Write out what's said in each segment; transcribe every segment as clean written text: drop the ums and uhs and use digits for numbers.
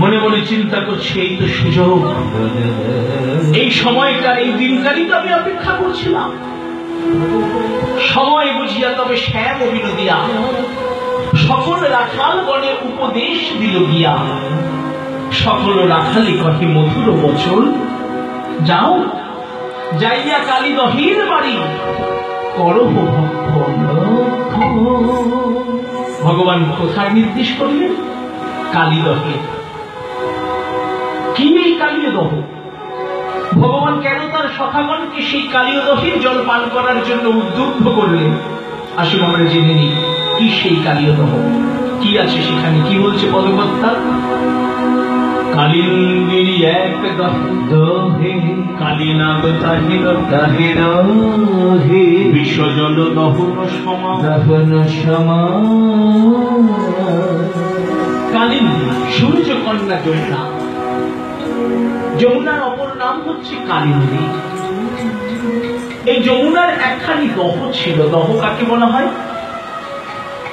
মনে মনে চিন্তা করছি, এই তো সুযোগ, এই সময়কার এই দিনকারই তো আমি অপেক্ষা করছিলাম। সময় বুঝিয়া তবে শ্যাম বিনোদিয়া সকল রাখাল গণে উপদেশ দিল গিয়া। সকল রাখালি কহে মধুর বচন, যাও যাইয়া কালীদহের বাড়ি করহ ভক্ষণ। ভগবান কোথায় নির্দেশ করলেন? কালীদহে। কি এই কালীদহ? ভগবান কেন তার সখাগণকে সেই কালীদহের জল পান করার জন্য উদ্বুদ্ধ করলেন? আসুন আমরা জেনে নিই কি সেই কালীদহ, কি আছে সেখানে, কি বলছে পদকর্তা। কালিন্দিনী এক দহে কালীনাগ তাহির তাহির হে বিশ্বজল দহন সমা দহন সমা। কালিন্দী সূর্যকন্যা যমুনা, যমুনার অপর নাম হচ্ছে কালিন্দী। এই যমুনার একখানি দহ ছিল। দহ কাকে বলা হয়?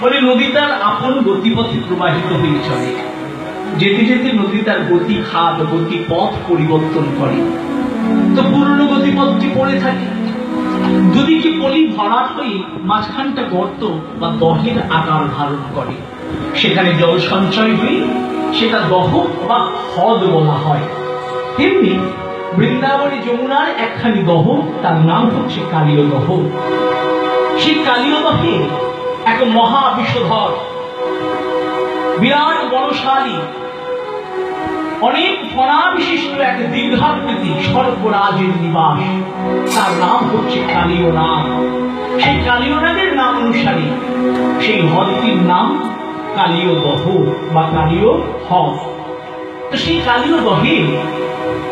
বলে নদী তার আপন গতিপথে প্রবাহিত হয়ে চলে। যেতে যেতে নদী তার গতি খাত গতি পথ পরিবর্তন করে, তো পুরনো গতিপথটি পড়ে থাকে। যদি কি পলি ভরাট হয়ে মাঝখানটা গর্ত বা দহের আকার ধারণ করে, সেখানে জল সঞ্চয় হয়ে সেটা দহ বা হ্রদ বলা হয়। তেমনি বৃন্দাবনে যমুনার একখানি দহ, তার নাম হচ্ছে কালীয় দহ। সেই কালীয় দহে এক মহা বিষধর বিরাট বলশালী অনেক ফণা বিশিষ্ট এক দীর্ঘাকৃতি সর্পরাজের নিবাস, তার নাম হচ্ছে কালীয় নাগ। সেই কালীয় নাগের নাম অনুসারে সেই হ্রদটির নাম কালীয় দহ বা কালীয় হ্রদ। তো সেই কালীয় দহে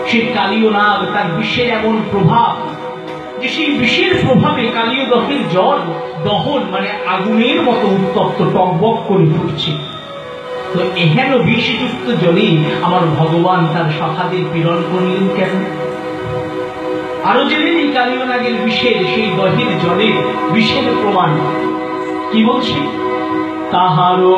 সেই কালীয় নাগ, তার বিষের এমন প্রভাব যে সেই বিষের প্রভাবে কালীয় দহের জল দহন মানে আগুনের মতো উত্তপ্ত টকবক করে ফুটছে। তো এহেন বিষযুক্ত জলে আমার ভগবান তার সখাদের পীড়ন করলেন কেন? আরো জেনে নেই কালীয় নাগের বিষের সেই দহের জলে বিষের প্রমাণ কি বলছে। তাহারও